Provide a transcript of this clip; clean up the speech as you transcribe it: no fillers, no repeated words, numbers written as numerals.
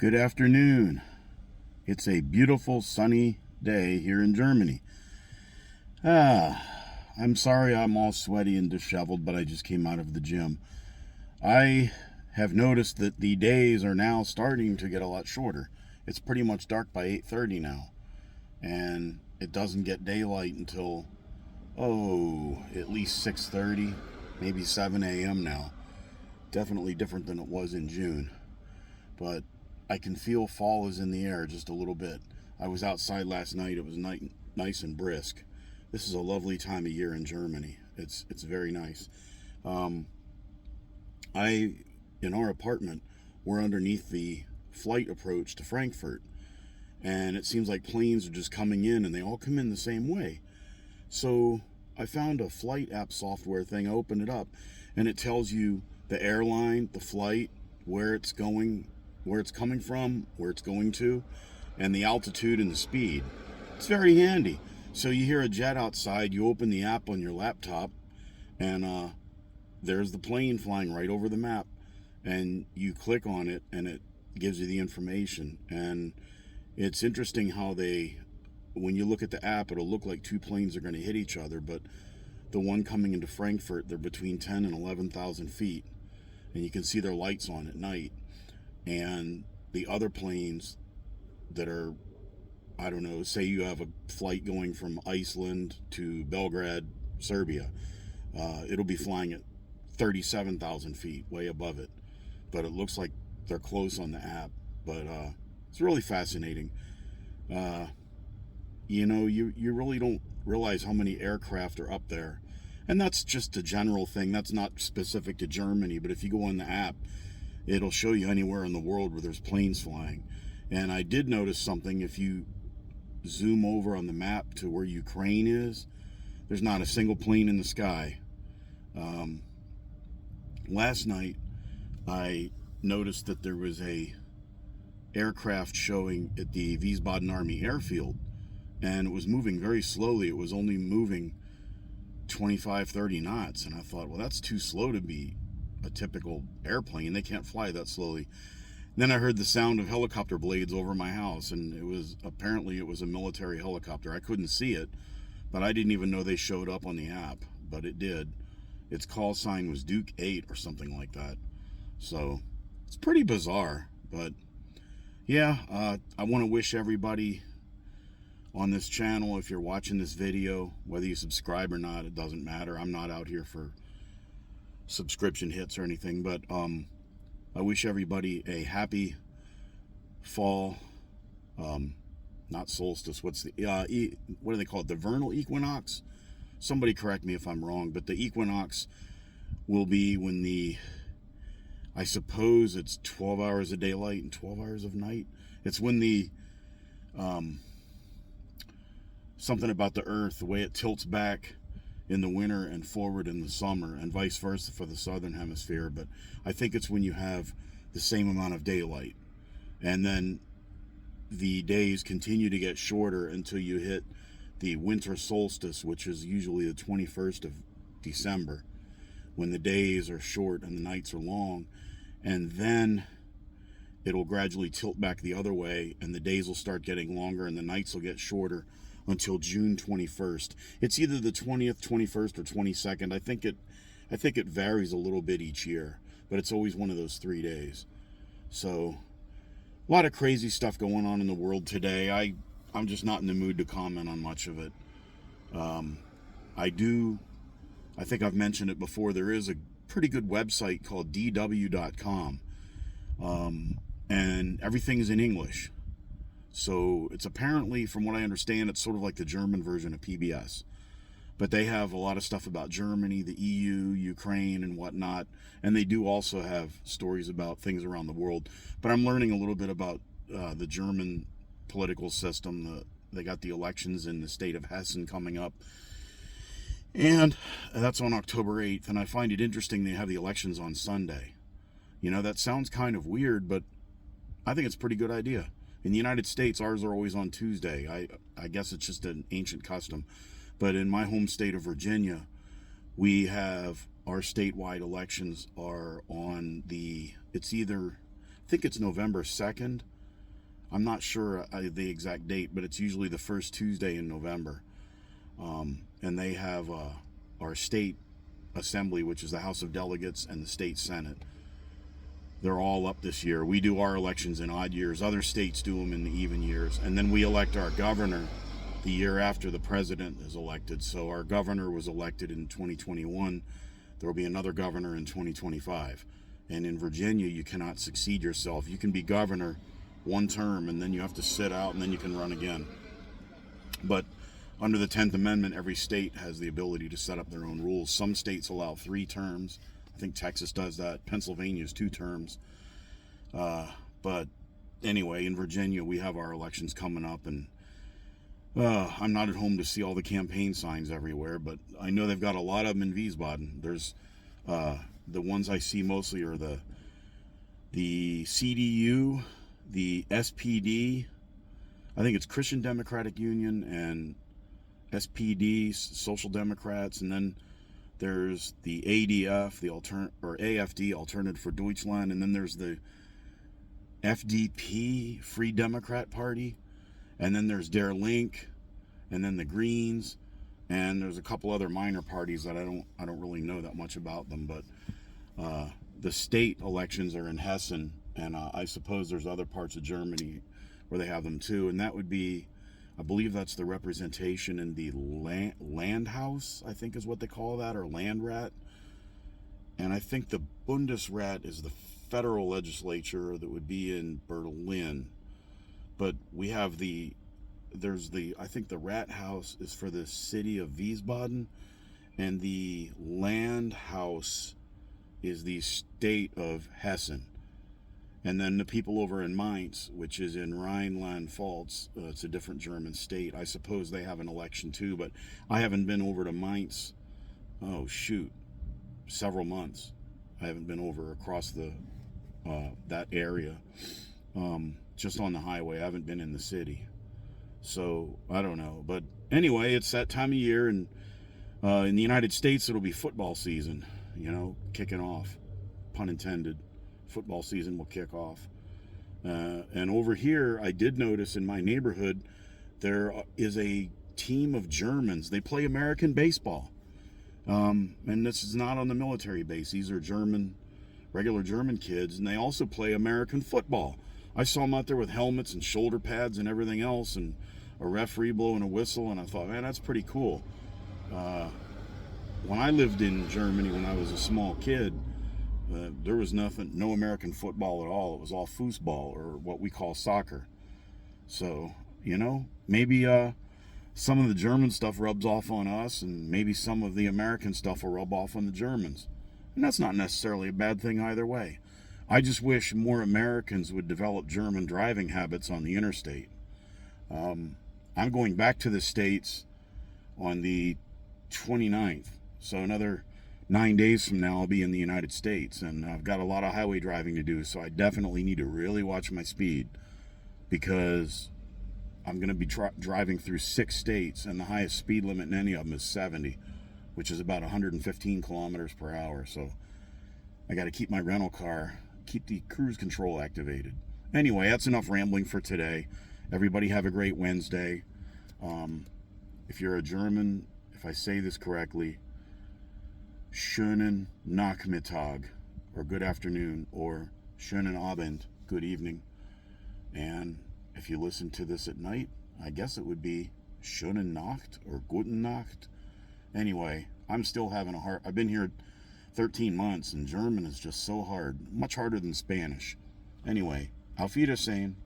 Good afternoon. It's a beautiful sunny day here in Germany. I'm sorry I'm all sweaty and disheveled, but I just came out of the gym. I have noticed that the days are now starting to get a lot shorter. It's pretty much dark by 8:30 now, and it doesn't get daylight until at least 6:30, maybe 7 a.m. now. Definitely different than it was in June. But I can feel fall is in the air just a little bit. I was outside last night. It was nice and brisk. This is a lovely time of year in Germany. It's very nice. Um, I in our apartment, we're underneath the flight approach to Frankfurt, and it seems like planes are just coming in, and they all come in the same way. So I found a flight app software thing. I opened it up, and it tells you the airline, the flight, where it's going, where it's coming from, where it's going to, and the altitude and the speed. It's very handy. So you hear a jet outside, you open the app on your laptop, and there's the plane flying right over the map, and you click on it, and it gives you the information. And it's interesting how when you look at the app, it'll look like two planes are going to hit each other, but the one coming into Frankfurt, they're between 10 and 11,000 feet, and you can see their lights on at night. And the other planes that are, I don't know, say you have a flight going from Iceland to Belgrade, Serbia, it'll be flying at 37,000 feet, way above it. But it looks like they're close on the app. But it's really fascinating. You really don't realize how many aircraft are up there. And that's just a general thing. That's not specific to Germany. But if you go on the app, it'll show you anywhere in the world where there's planes flying. And I did notice something. If you zoom over on the map to where Ukraine is, there's not a single plane in the sky. Last night, I noticed that there was a aircraft showing at the Wiesbaden Army Airfield, and it was moving very slowly. It was only moving 25, 30 knots, and I thought, well, that's too slow to be a typical airplane. They can't fly that slowly. Then I heard the sound of helicopter blades over my house, and it was a military helicopter. I couldn't see it, but I didn't even know they showed up on the app, but it did. Its call sign was Duke 8 or something like that. So it's pretty bizarre, but yeah, I want to wish everybody on this channel, if you're watching this video, whether you subscribe or not, it doesn't matter. I'm not out here for subscription hits or anything, but I wish everybody a happy fall, not solstice. What do they call it? The vernal equinox? Somebody correct me if I'm wrong, but the equinox will be when I suppose it's 12 hours of daylight and 12 hours of night. It's when something about the earth, the way it tilts back in the winter and forward in the summer, and vice versa for the southern hemisphere. But I think it's when you have the same amount of daylight, and then the days continue to get shorter until you hit the winter solstice, which is usually the 21st of December, when the days are short and the nights are long. And then it'll gradually tilt back the other way, and the days will start getting longer and the nights will get shorter until June 21st. It's either the 20th, 21st, or 22nd. I think it varies a little bit each year, but it's always one of those 3 days. So a lot of crazy stuff going on in the world today. I'm just not in the mood to comment on much of it. I think I've mentioned it before. There is a pretty good website called dw.com, and everything is in English. So it's apparently, from what I understand, it's sort of like the German version of PBS. But they have a lot of stuff about Germany, the EU, Ukraine, and whatnot. And they do also have stories about things around the world. But I'm learning a little bit about the German political system. They got the elections in the state of Hessen coming up. And that's on October 8th. And I find it interesting they have the elections on Sunday. That sounds kind of weird, but I think it's a pretty good idea. In the United States, ours are always on Tuesday. I guess it's just an ancient custom. But in my home state of Virginia, we have our statewide elections are on it's either think it's November 2nd. I'm not sure the exact date, but it's usually the first Tuesday in November. And they have our state assembly, which is the House of Delegates, and the state Senate. They're all up this year. We do our elections in odd years. Other states do them in the even years. And then we elect our governor the year after the president is elected. So our governor was elected in 2021. There will be another governor in 2025. And in Virginia, you cannot succeed yourself. You can be governor one term, and then you have to sit out, and then you can run again. But under the 10th Amendment, every state has the ability to set up their own rules. Some states allow 3 terms. I think Texas does that. Pennsylvania is 2 terms. But anyway, in Virginia, we have our elections coming up, and I'm not at home to see all the campaign signs everywhere, but I know they've got a lot of them in Wiesbaden. There's the ones I see mostly are the CDU, the SPD, I think it's Christian Democratic Union, and SPD, Social Democrats, and then there's the ADF, AFD, Alternative for Deutschland, and then there's the FDP, Free Democrat Party, and then there's Der Link, and then the Greens, and there's a couple other minor parties that I don't really know that much about them, but the state elections are in Hessen, and I suppose there's other parts of Germany where they have them too, and that would be, I believe that's the representation in the Landhaus, I think is what they call that, or Landrat. And I think the Bundesrat is the federal legislature that would be in Berlin. But we have I think the Rathaus is for the city of Wiesbaden, and the Landhaus is the state of Hessen. And then the people over in Mainz, which is in Rhineland-Pfalz, it's a different German state. I suppose they have an election too, but I haven't been over to Mainz, several months. I haven't been over across that area, just on the highway. I haven't been in the city. So, I don't know. But anyway, it's that time of year, and in the United States, it'll be football season, kicking off, pun intended. Football season will kick off. And over here, I did notice in my neighborhood, there is a team of Germans. They play American baseball. And this is not on the military base. These are regular German kids, and they also play American football. I saw them out there with helmets and shoulder pads and everything else, and a referee blowing a whistle, and I thought, man, that's pretty cool. When I lived in Germany when I was a small kid, there was no American football at all. It was all foosball, or what we call soccer. So, maybe some of the German stuff rubs off on us, and maybe some of the American stuff will rub off on the Germans. And that's not necessarily a bad thing either way. I just wish more Americans would develop German driving habits on the interstate. I'm going back to the States on the 29th, so another 9 days from now, I'll be in the United States, and I've got a lot of highway driving to do, so I definitely need to really watch my speed, because I'm going to be driving through 6 states, and the highest speed limit in any of them is 70, which is about 115 kilometers per hour, so I got to keep my rental car, keep the cruise control activated. Anyway, that's enough rambling for today. Everybody have a great Wednesday. If you're a German, if I say this correctly, schönen Nachmittag, or good afternoon, or schönen Abend, good evening. And if you listen to this at night, I guess it would be schönen Nacht, or guten Nacht. Anyway, I'm still having I've been here 13 months, and German is just so hard, much harder than Spanish. Anyway, auf Wiedersehen.